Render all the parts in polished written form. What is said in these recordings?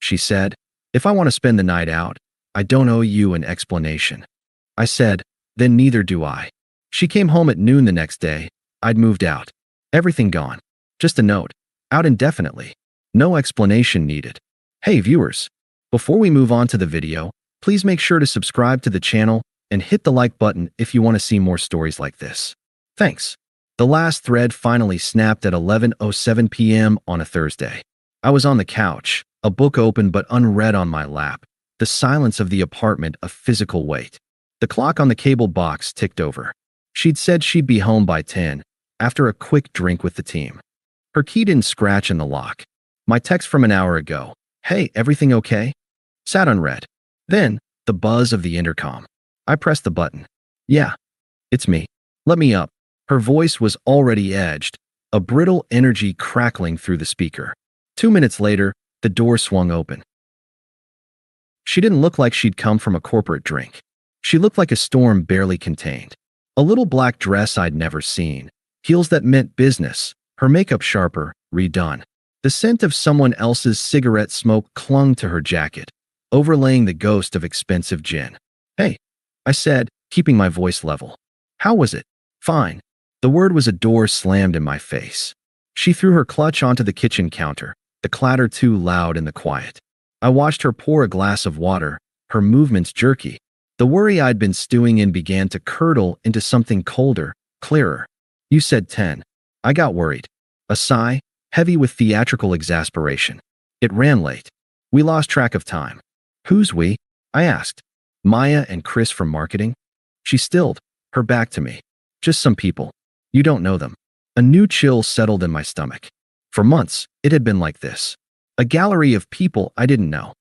she said. If I want to spend the night out, I don't owe you an explanation. I said, then neither do I. She came home at noon the next day. I'd moved out. Everything gone. Just a note. Out indefinitely. No explanation needed. Hey viewers, before we move on to the video, please make sure to subscribe to the channel and hit the like button if you want to see more stories like this. Thanks. The last thread finally snapped at 11:07 p.m. on a Thursday. I was on the couch, a book open but unread on my lap, the silence of the apartment a physical weight. The clock on the cable box ticked over. She'd said she'd be home by 10, after a quick drink with the team. Her key didn't scratch in the lock. My text from an hour ago, hey, everything okay? Sat unread. Then, the buzz of the intercom. I pressed the button. Yeah, it's me. Let me up. Her voice was already edged, a brittle energy crackling through the speaker. 2 minutes later, the door swung open. She didn't look like she'd come from a corporate drink. She looked like a storm barely contained. A little black dress I'd never seen, heels that meant business, her makeup sharper, redone. The scent of someone else's cigarette smoke clung to her jacket, overlaying the ghost of expensive gin. Hey, I said, keeping my voice level. How was it? Fine. The word was a door slammed in my face. She threw her clutch onto the kitchen counter, the clatter too loud in the quiet. I watched her pour a glass of water, her movements jerky. The worry I'd been stewing in began to curdle into something colder, clearer. You said 10. I got worried. A sigh, heavy with theatrical exasperation. It ran late. We lost track of time. Who's we? I asked. Maya and Chris from marketing? She stilled, her back to me. Just some people. You don't know them. A new chill settled in my stomach. For months, it had been like this. A gallery of people I didn't know.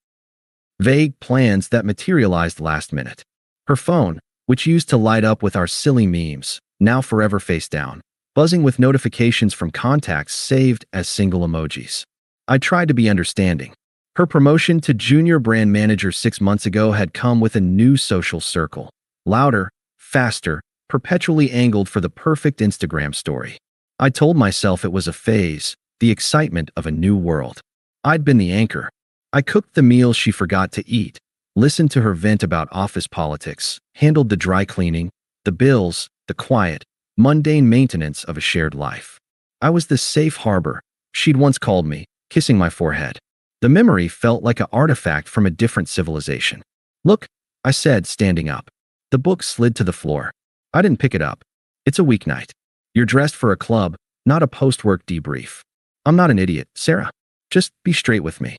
Vague plans that materialized last minute. Her phone, which used to light up with our silly memes, now forever face down, buzzing with notifications from contacts saved as single emojis. I tried to be understanding. Her promotion to junior brand manager 6 months ago had come with a new social circle. Louder, faster, perpetually angled for the perfect Instagram story. I told myself it was a phase, the excitement of a new world. I'd been the anchor. I cooked the meals she forgot to eat, listened to her vent about office politics, handled the dry cleaning, the bills, the quiet, mundane maintenance of a shared life. I was the safe harbor she'd once called me, kissing my forehead. The memory felt like an artifact from a different civilization. Look, I said, standing up. The book slid to the floor. I didn't pick it up. It's a weeknight. You're dressed for a club, not a post-work debrief. I'm not an idiot, Sarah. Just be straight with me.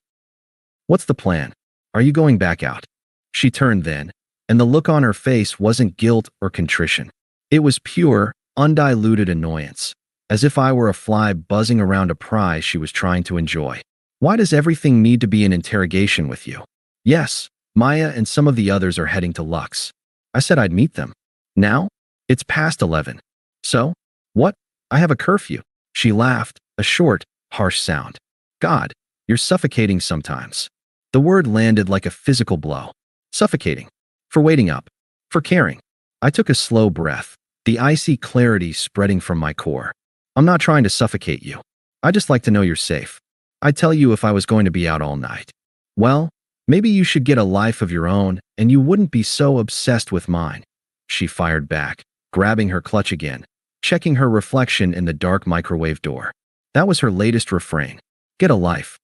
What's the plan? Are you going back out? She turned then, and the look on her face wasn't guilt or contrition. It was pure, undiluted annoyance, as if I were a fly buzzing around a prize she was trying to enjoy. Why does everything need to be an interrogation with you? Yes, Maya and some of the others are heading to Lux. I said I'd meet them. Now? It's past 11. So? What? I have a curfew. She laughed, a short, harsh sound. God, you're suffocating sometimes. The word landed like a physical blow. Suffocating. For waiting up. For caring. I took a slow breath, the icy clarity spreading from my core. I'm not trying to suffocate you. I just like to know you're safe. I'd tell you if I was going to be out all night. Well, maybe you should get a life of your own and you wouldn't be so obsessed with mine. She fired back, grabbing her clutch again, checking her reflection in the dark microwave door. That was her latest refrain. Get a life.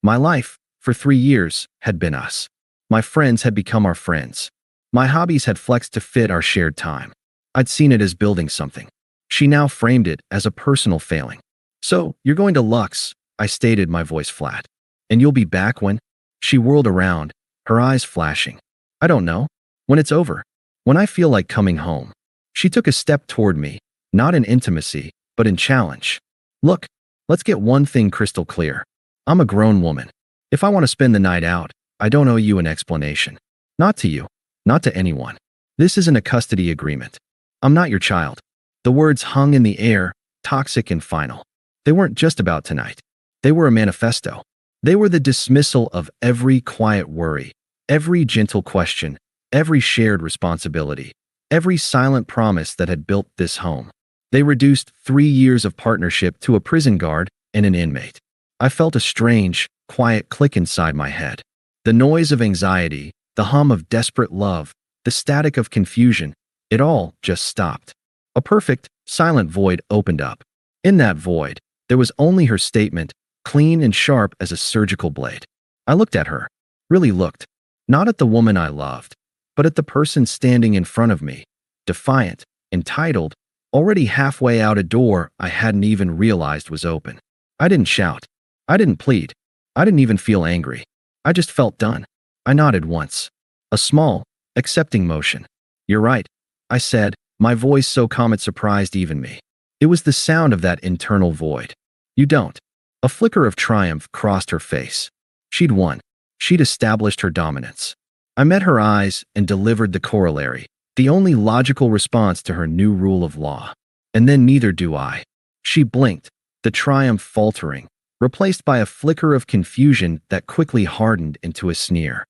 My life, for 3 years, had been us. My friends had become our friends. My hobbies had flexed to fit our shared time. I'd seen it as building something. She now framed it as a personal failing. So, you're going to Lux, I stated, my voice flat. And you'll be back when? She whirled around, her eyes flashing. I don't know. When it's over. When I feel like coming home. She took a step toward me, not in intimacy, but in challenge. Look, let's get one thing crystal clear. I'm a grown woman. If I want to spend the night out, I don't owe you an explanation. Not to you. Not to anyone. This isn't a custody agreement. I'm not your child. The words hung in the air, toxic and final. They weren't just about tonight. They were a manifesto. They were the dismissal of every quiet worry, every gentle question, every shared responsibility, every silent promise that had built this home. They reduced 3 years of partnership to a prison guard and an inmate. I felt a strange, quiet click inside my head. The noise of anxiety, the hum of desperate love, the static of confusion, it all just stopped. A perfect, silent void opened up. In that void, there was only her statement, clean and sharp as a surgical blade. I looked at her, really looked, not at the woman I loved, but at the person standing in front of me, defiant, entitled, already halfway out a door I hadn't even realized was open. I didn't shout. I didn't plead. I didn't even feel angry. I just felt done. I nodded once. A small, accepting motion. "You're right," I said, my voice so calm it surprised even me. It was the sound of that internal void. "You don't." A flicker of triumph crossed her face. She'd won. She'd established her dominance. I met her eyes and delivered the corollary, the only logical response to her new rule of law. And then neither do I. She blinked, the triumph faltering, replaced by a flicker of confusion that quickly hardened into a sneer.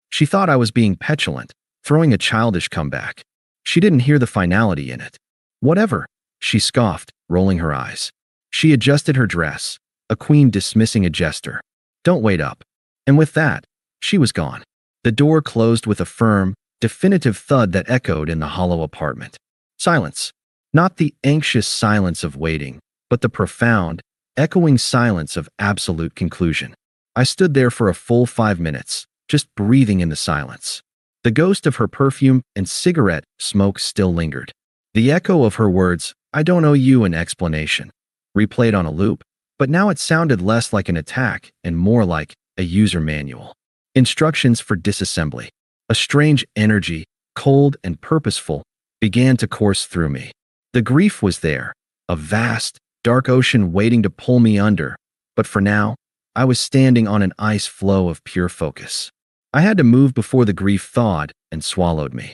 She thought I was being petulant, throwing a childish comeback. She didn't hear the finality in it. "Whatever," she scoffed, rolling her eyes. She adjusted her dress, a queen dismissing a jester. "Don't wait up." And with that, she was gone. The door closed with a firm, definitive thud that echoed in the hollow apartment. Silence. Not the anxious silence of waiting, but the profound, echoing silence of absolute conclusion. I stood there for a full 5 minutes, just breathing in the silence. The ghost of her perfume and cigarette smoke still lingered. The echo of her words, "I don't owe you an explanation," replayed on a loop, but now it sounded less like an attack and more like a user manual. Instructions for disassembly. A strange energy, cold and purposeful, began to course through me. The grief was there, a vast, dark ocean waiting to pull me under, but for now, I was standing on an ice floe of pure focus. I had to move before the grief thawed and swallowed me.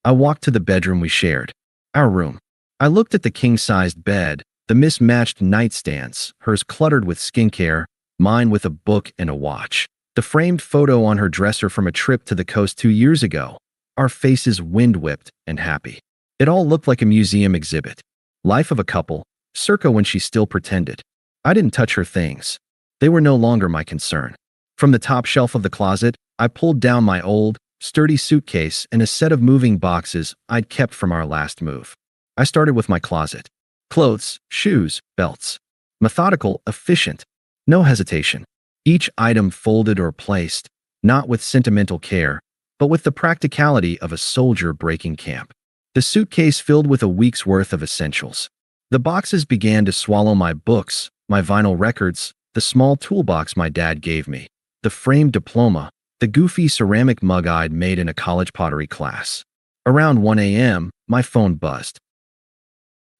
I walked to the bedroom we shared, our room. I looked at the king-sized bed, the mismatched nightstands, hers cluttered with skincare, mine with a book and a watch. The framed photo on her dresser from a trip to the coast 2 years ago, our faces wind-whipped and happy. It all looked like a museum exhibit. Life of a couple, circa when she still pretended. I didn't touch her things. They were no longer my concern. From the top shelf of the closet, I pulled down my old, sturdy suitcase and a set of moving boxes I'd kept from our last move. I started with my closet. Clothes, shoes, belts. Methodical, efficient. No hesitation. Each item folded or placed, not with sentimental care, but with the practicality of a soldier breaking camp. The suitcase filled with a week's worth of essentials. The boxes began to swallow my books, my vinyl records, the small toolbox my dad gave me, the framed diploma, the goofy ceramic mug I'd made in a college pottery class. Around 1 a.m., my phone buzzed.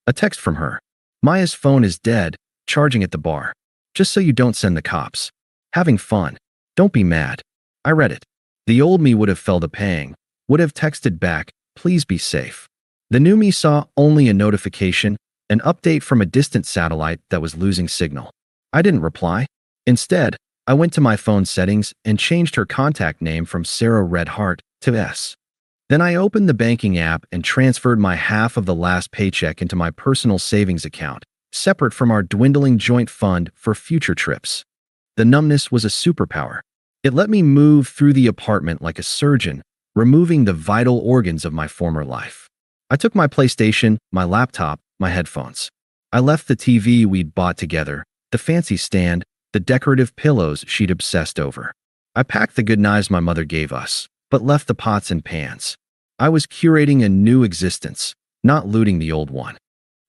A text from her. "Maya's phone is dead, charging at the bar. Just so you don't send the cops. Having fun. Don't be mad." I read it. The old me would have felt a pang, would have texted back, "Please be safe." The new me saw only a notification, an update from a distant satellite that was losing signal. I didn't reply. Instead, I went to my phone settings and changed her contact name from Sarah Redhart to S. Then I opened the banking app and transferred my half of the last paycheck into my personal savings account, separate from our dwindling joint fund for future trips. The numbness was a superpower. It let me move through the apartment like a surgeon, removing the vital organs of my former life. I took my PlayStation, my laptop, my headphones. I left the TV we'd bought together, the fancy stand, the decorative pillows she'd obsessed over. I packed the good knives my mother gave us, but left the pots and pans. I was curating a new existence, not looting the old one.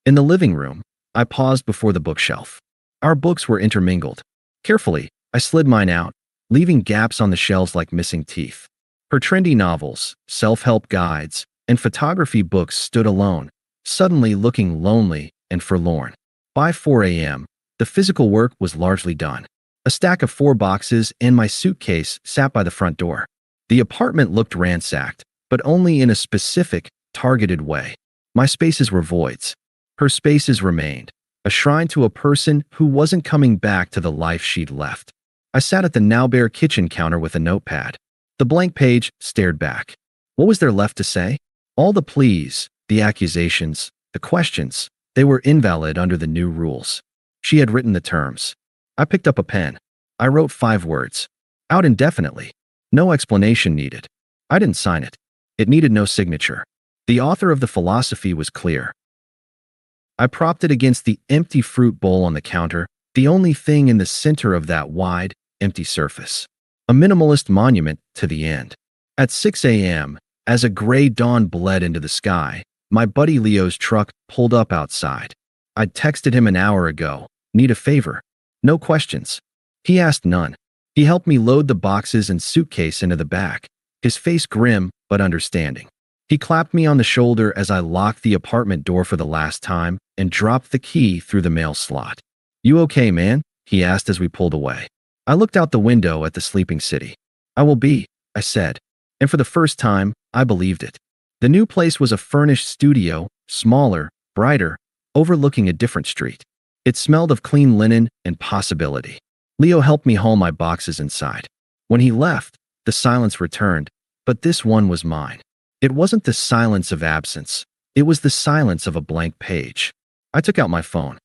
In the living room, I paused before the bookshelf. Our books were intermingled. Carefully, I slid mine out, leaving gaps on the shelves like missing teeth. Her trendy novels, self-help guides, and photography books stood alone, suddenly looking lonely and forlorn. By 4 a.m., the physical work was largely done. A stack of 4 boxes and my suitcase sat by the front door. The apartment looked ransacked, but only in a specific, targeted way. My spaces were voids. Her spaces remained, a shrine to a person who wasn't coming back to the life she'd left. I sat at the now bare kitchen counter with a notepad. The blank page stared back. What was there left to say? All the pleas, the accusations, the questions, they were invalid under the new rules. She had written the terms. I picked up a pen. I wrote 5 words. Out indefinitely. No explanation needed. I didn't sign it. It needed no signature. The author of the philosophy was clear. I propped it against the empty fruit bowl on the counter, the only thing in the center of that wide, empty surface. A minimalist monument to the end. At 6 a.m., as a gray dawn bled into the sky, my buddy Leo's truck pulled up outside. I'd texted him an hour ago. Need a favor? No questions. He asked none. He helped me load the boxes and suitcase into the back, his face grim but understanding. He clapped me on the shoulder as I locked the apartment door for the last time and dropped the key through the mail slot. "You okay, man?" he asked as we pulled away. I looked out the window at the sleeping city. "I will be," I said, and for the first time, I believed it. The new place was a furnished studio, smaller, brighter, overlooking a different street. It smelled of clean linen and possibility. Leo helped me haul my boxes inside. When he left, the silence returned, but this one was mine. It wasn't the silence of absence. It was the silence of a blank page. I took out my phone.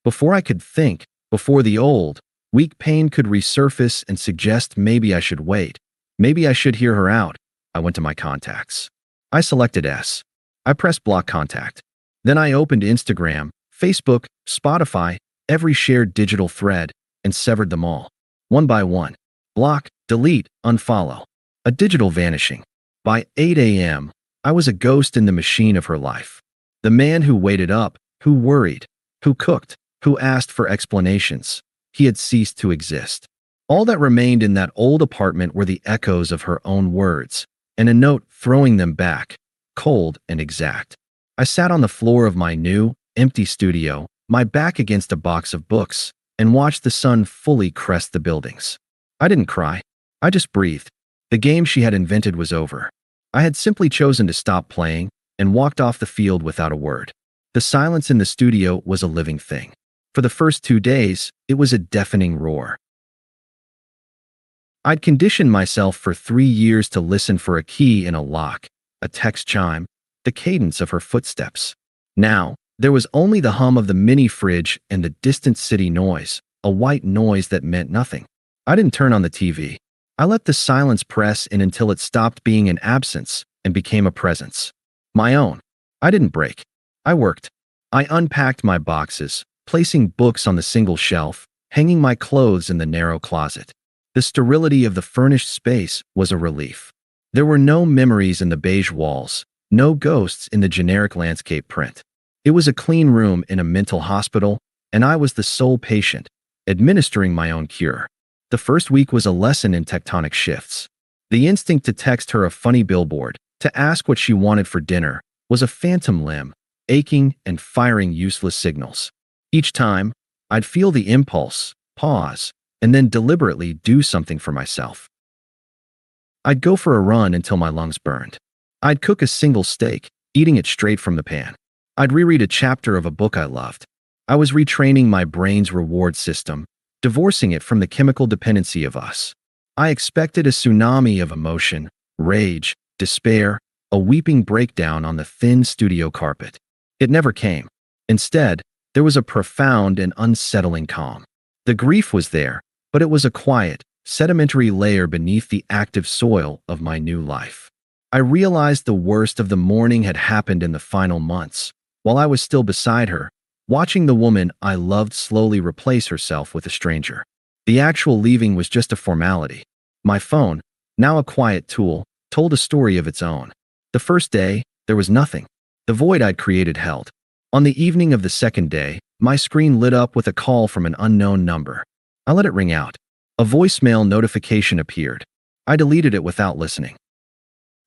Before I could think, before the old, weak pain could resurface and suggest maybe I should wait, maybe I should hear her out, I went to my contacts. I selected S. I pressed block contact. Then I opened Instagram, Facebook, Spotify, every shared digital thread, and severed them all. One by one. Block, delete, unfollow. A digital vanishing. By 8 a.m., I was a ghost in the machine of her life. The man who waited up, who worried, who cooked, who asked for explanations. He had ceased to exist. All that remained in that old apartment were the echoes of her own words, and a note throwing them back, cold and exact. I sat on the floor of my new, empty studio, my back against a box of books, and watched the sun fully crest the buildings. I didn't cry. I just breathed. The game she had invented was over. I had simply chosen to stop playing and walked off the field without a word. The silence in the studio was a living thing. For the first 2 days, it was a deafening roar. I'd conditioned myself for 3 years to listen for a key in a lock, a text chime, the cadence of her footsteps. Now, there was only the hum of the mini fridge and the distant city noise, a white noise that meant nothing. I didn't turn on the TV. I let the silence press in until it stopped being an absence and became a presence. My own. I didn't break. I worked. I unpacked my boxes, placing books on the single shelf, hanging my clothes in the narrow closet. The sterility of the furnished space was a relief. There were no memories in the beige walls, no ghosts in the generic landscape print. It was a clean room in a mental hospital, and I was the sole patient, administering my own cure. The first week was a lesson in tectonic shifts. The instinct to text her a funny billboard, to ask what she wanted for dinner, was a phantom limb, aching and firing useless signals. Each time, I'd feel the impulse, pause, and then deliberately do something for myself. I'd go for a run until my lungs burned. I'd cook a single steak, eating it straight from the pan. I'd reread a chapter of a book I loved. I was retraining my brain's reward system, divorcing it from the chemical dependency of us. I expected a tsunami of emotion, rage, despair, a weeping breakdown on the thin studio carpet. It never came. Instead, there was a profound and unsettling calm. The grief was there, but it was a quiet, sedimentary layer beneath the active soil of my new life. I realized the worst of the mourning had happened in the final months, while I was still beside her, watching the woman I loved slowly replace herself with a stranger. The actual leaving was just a formality. My phone, now a quiet tool, told a story of its own. The first day, there was nothing. The void I'd created held. On the evening of the second day, my screen lit up with a call from an unknown number. I let it ring out. A voicemail notification appeared. I deleted it without listening.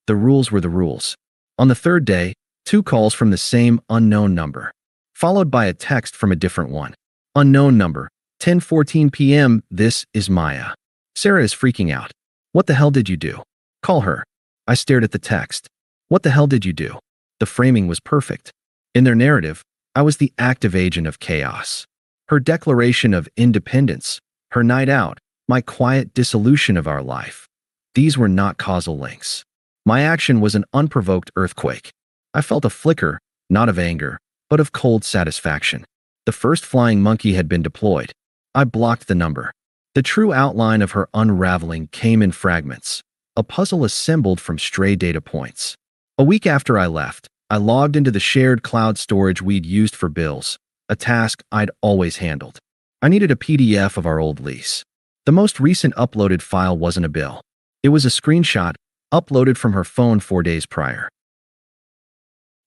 The rules were the rules. On the third day, 2 calls from the same unknown number, followed by a text from a different one. Unknown number, 10:14 p.m. This is Maya. Sarah is freaking out. What the hell did you do? Call her. I stared at the text. What the hell did you do? The framing was perfect. In their narrative, I was the active agent of chaos. Her declaration of independence, her night out, my quiet dissolution of our life. These were not causal links. My action was an unprovoked earthquake. I felt a flicker, not of anger, but of cold satisfaction. The first flying monkey had been deployed. I blocked the number. The true outline of her unraveling came in fragments, a puzzle assembled from stray data points. A week after I left, I logged into the shared cloud storage we'd used for bills, a task I'd always handled. I needed a PDF of our old lease. The most recent uploaded file wasn't a bill. It was a screenshot uploaded from her phone 4 days prior.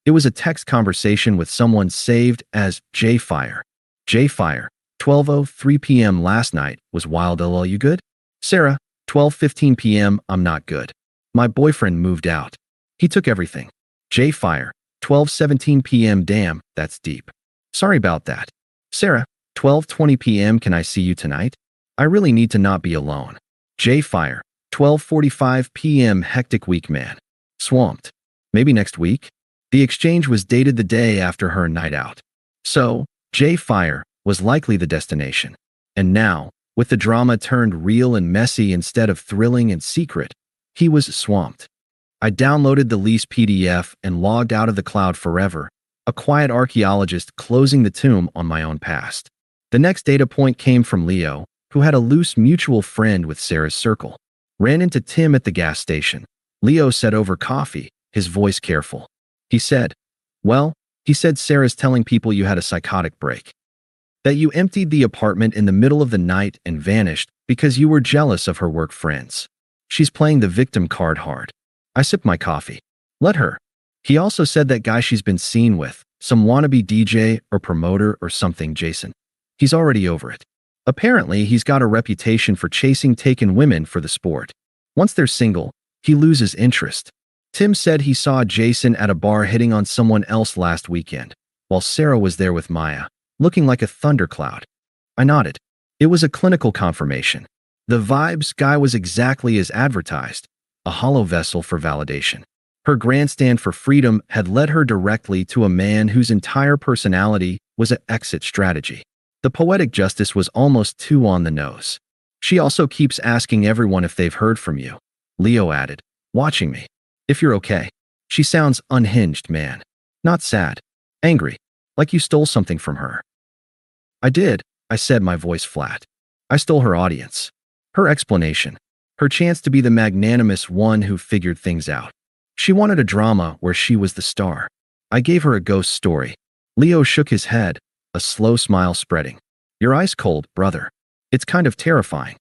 It was a text conversation with someone saved as J-Fire. J-Fire, 12:03 p.m. last night was wild. LL, you good? Sarah, 12:15 p.m. I'm not good. My boyfriend moved out. He took everything. J-Fire, 12:17 p.m. Damn, that's deep. Sorry about that. Sarah, 12:20 p.m. Can I see you tonight? I really need to not be alone. J-Fire, 12:45 p.m. Hectic week, man. Swamped. Maybe next week? The exchange was dated the day after her night out. So, J-Fire was likely the destination. And now, with the drama turned real and messy instead of thrilling and secret, he was swamped. I downloaded the lease PDF and logged out of the cloud forever, a quiet archaeologist closing the tomb on my own past. The next data point came from Leo, who had a loose mutual friend with Sarah's circle. Ran into Tim at the gas station. Leo said over coffee, his voice careful. He said, well, he said Sarah's telling people you had a psychotic break. That you emptied the apartment in the middle of the night and vanished because you were jealous of her work friends. She's playing the victim card hard. I sipped my coffee. Let her. He also said that guy she's been seen with, some wannabe DJ or promoter or something, Jason. He's already over it. Apparently, he's got a reputation for chasing taken women for the sport. Once they're single, he loses interest. Tim said he saw Jason at a bar hitting on someone else last weekend, while Sarah was there with Maya, looking like a thundercloud. I nodded. It was a clinical confirmation. The vibes guy was exactly as advertised, a hollow vessel for validation. Her grandstand for freedom had led her directly to a man whose entire personality was an exit strategy. The poetic justice was almost too on the nose. She also keeps asking everyone if they've heard from you, Leo added, watching me. If you're okay. She sounds unhinged, man. Not sad. Angry. Like you stole something from her. I did, I said, my voice flat. I stole her audience. Her explanation. Her chance to be the magnanimous one who figured things out. She wanted a drama where she was the star. I gave her a ghost story. Leo shook his head, a slow smile spreading. You're ice cold, brother. It's kind of terrifying.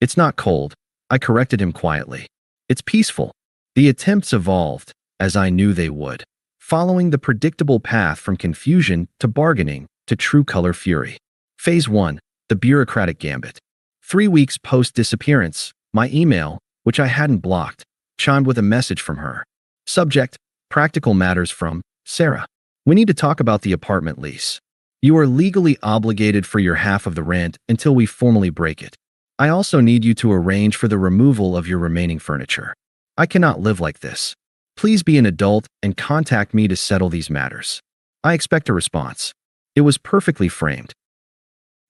It's not cold, I corrected him quietly. It's peaceful. The attempts evolved, as I knew they would, following the predictable path from confusion to bargaining to true color fury. Phase 1, the bureaucratic gambit. 3 weeks post-disappearance, my email, which I hadn't blocked, chimed with a message from her. Subject, practical matters from Sarah. We need to talk about the apartment lease. You are legally obligated for your half of the rent until we formally break it. I also need you to arrange for the removal of your remaining furniture. I cannot live like this. Please be an adult and contact me to settle these matters. I expect a response. It was perfectly framed.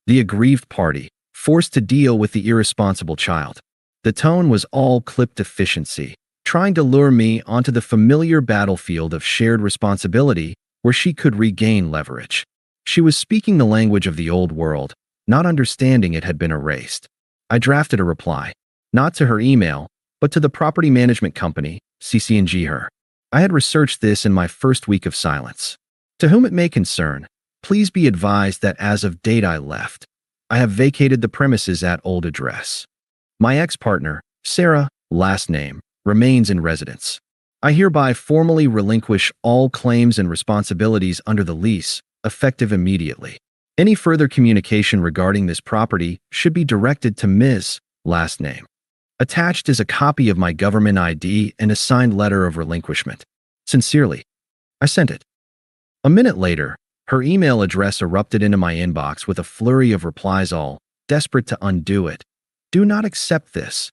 The aggrieved party, forced to deal with the irresponsible child. The tone was all clipped efficiency, trying to lure me onto the familiar battlefield of shared responsibility where she could regain leverage. She was speaking the language of the old world, not understanding it had been erased. I drafted a reply, not to her email, but to the property management company, CC&G her. I had researched this in my first week of silence. To whom it may concern, please be advised that as of date I left, I have vacated the premises at old address. My ex-partner, Sarah, last name, remains in residence. I hereby formally relinquish all claims and responsibilities under the lease, effective immediately. Any further communication regarding this property should be directed to Ms. last name. Attached is a copy of my government ID and a signed letter of relinquishment. Sincerely. I sent it. A minute later, her email address erupted into my inbox with a flurry of replies, all desperate to undo it. Do not accept this.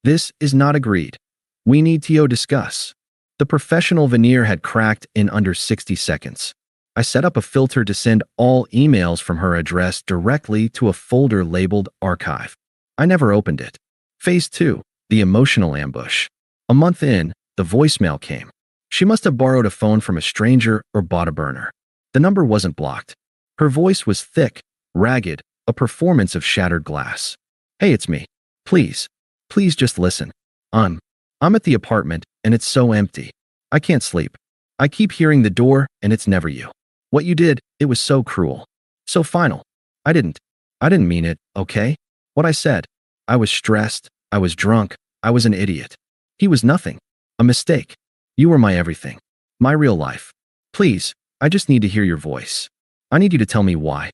This is not agreed. We need to discuss. The professional veneer had cracked in under 60 seconds. I set up a filter to send all emails from her address directly to a folder labeled Archive. I never opened it. Phase 2, the emotional ambush. A month in, the voicemail came. She must have borrowed a phone from a stranger or bought a burner. The number wasn't blocked. Her voice was thick, ragged, a performance of shattered glass. Hey, it's me. Please. Please just listen. I'm. I'm at the apartment, and it's so empty. I can't sleep. I keep hearing the door, and it's never you. What you did, it was so cruel. So final. I didn't. I didn't mean it, okay? What I said. I was stressed. I was drunk. I was an idiot. He was nothing. A mistake. You were my everything. My real life. Please, I just need to hear your voice. I need you to tell me why.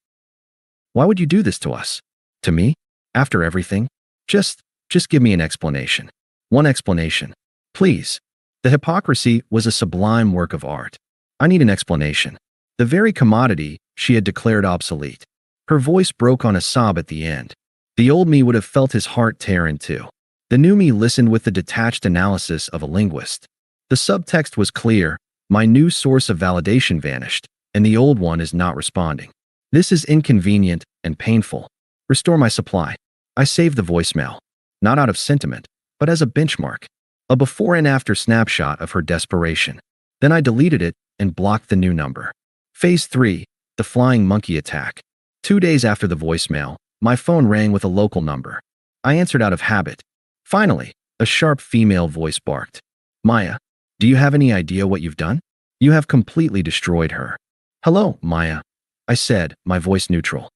Why would you do this to us? To me? After everything? Just give me an explanation. One explanation. Please. The hypocrisy was a sublime work of art. I need an explanation. The very commodity she had declared obsolete. Her voice broke on a sob at the end. The old me would have felt his heart tear in two. The new me listened with the detached analysis of a linguist. The subtext was clear. My new source of validation vanished, and the old one is not responding. This is inconvenient and painful. Restore my supply. I saved the voicemail. Not out of sentiment, but as a benchmark. A before and after snapshot of her desperation. Then I deleted it and blocked the new number. Phase 3. The flying monkey attack. 2 days after the voicemail, my phone rang with a local number. I answered out of habit. Finally, a sharp female voice barked. Maya, do you have any idea what you've done? You have completely destroyed her. Hello, Maya, I said, my voice neutral.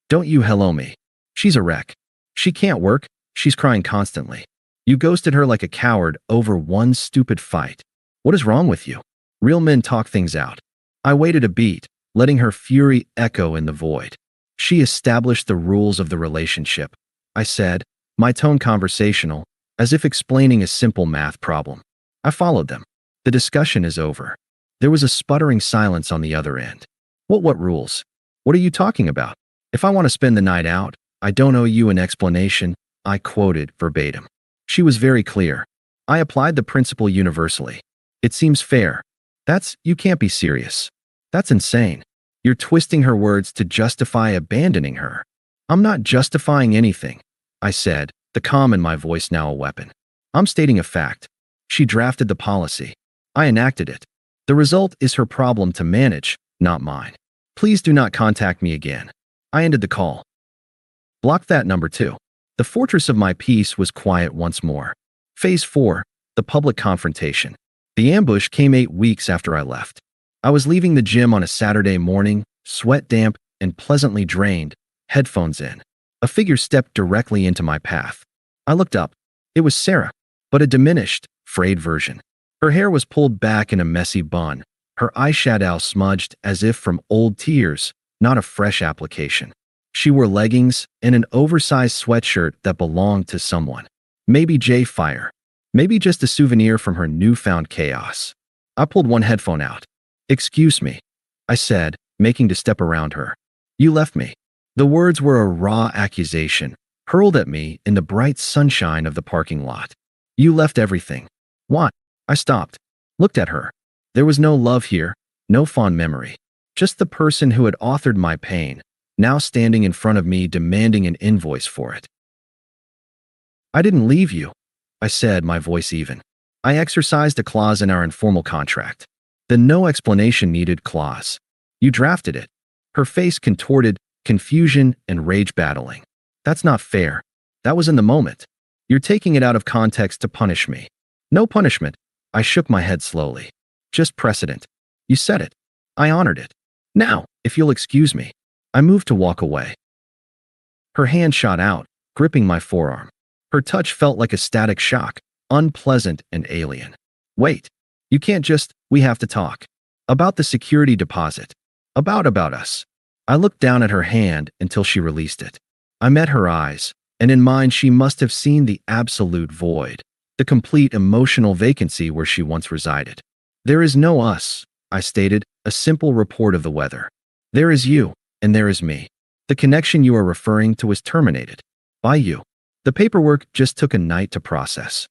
Don't you hello me. She's a wreck. She can't work, she's crying constantly. You ghosted her like a coward over one stupid fight. What is wrong with you? Real men talk things out. I waited a beat, letting her fury echo in the void. She established the rules of the relationship, I said, my tone conversational, as if explaining a simple math problem. I followed them. The discussion is over. There was a sputtering silence on the other end. What rules? What are you talking about? If I want to spend the night out, I don't owe you an explanation, I quoted verbatim. She was very clear. I applied the principle universally. It seems fair. You can't be serious. That's insane. You're twisting her words to justify abandoning her. I'm not justifying anything, I said, the calm in my voice now a weapon. I'm stating a fact. She drafted the policy. I enacted it. The result is her problem to manage, not mine. Please do not contact me again. I ended the call. Block that number too. The fortress of my peace was quiet once more. Phase 4. The public confrontation. The ambush came 8 weeks after I left. I was leaving the gym on a Saturday morning, sweat damp and pleasantly drained, headphones in. A figure stepped directly into my path. I looked up. It was Sarah, but a diminished, frayed version. Her hair was pulled back in a messy bun, her eyeshadow smudged as if from old tears, not a fresh application. She wore leggings and an oversized sweatshirt that belonged to someone. Maybe Jay Fire. Maybe just a souvenir from her newfound chaos. I pulled one headphone out. Excuse me, I said, making to step around her. You left me. The words were a raw accusation, hurled at me in the bright sunshine of the parking lot. You left everything. What? I stopped, looked at her. There was no love here, no fond memory. Just the person who had authored my pain, now standing in front of me demanding an invoice for it. I didn't leave you, I said, my voice even. I exercised a clause in our informal contract. The no explanation needed clause. You drafted it. Her face contorted, confusion and rage battling. That's not fair. That was in the moment. You're taking it out of context to punish me. No punishment. I shook my head slowly. Just precedent. You said it. I honored it. Now, if you'll excuse me. I moved to walk away. Her hand shot out, gripping my forearm. Her touch felt like a static shock, unpleasant and alien. Wait. You can't just, we have to talk. About the security deposit. About us. I looked down at her hand until she released it. I met her eyes, and in mine she must have seen the absolute void, the complete emotional vacancy where she once resided. There is no us, I stated, a simple report of the weather. There is you, and there is me. The connection you are referring to was terminated. By you. The paperwork just took a night to process.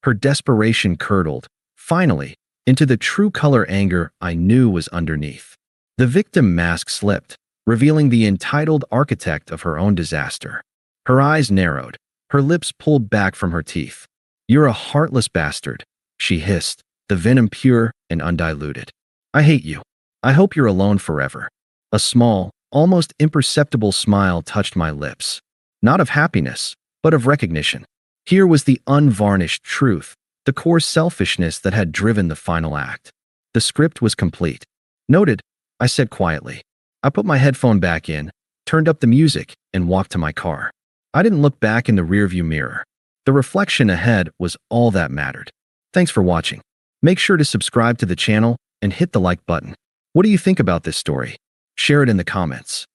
Her desperation curdled, finally, into the true color anger I knew was underneath. The victim mask slipped, revealing the entitled architect of her own disaster. Her eyes narrowed, her lips pulled back from her teeth. You're a heartless bastard, she hissed, the venom pure and undiluted. I hate you. I hope you're alone forever. A small, almost imperceptible smile touched my lips. Not of happiness, but of recognition. Here was the unvarnished truth, the core selfishness that had driven the final act. The script was complete. Noted, I said quietly. I put my headphone back in, turned up the music, and walked to my car. I didn't look back in the rearview mirror. The reflection ahead was all that mattered. Thanks for watching. Make sure to subscribe to the channel and hit the like button. What do you think about this story? Share it in the comments.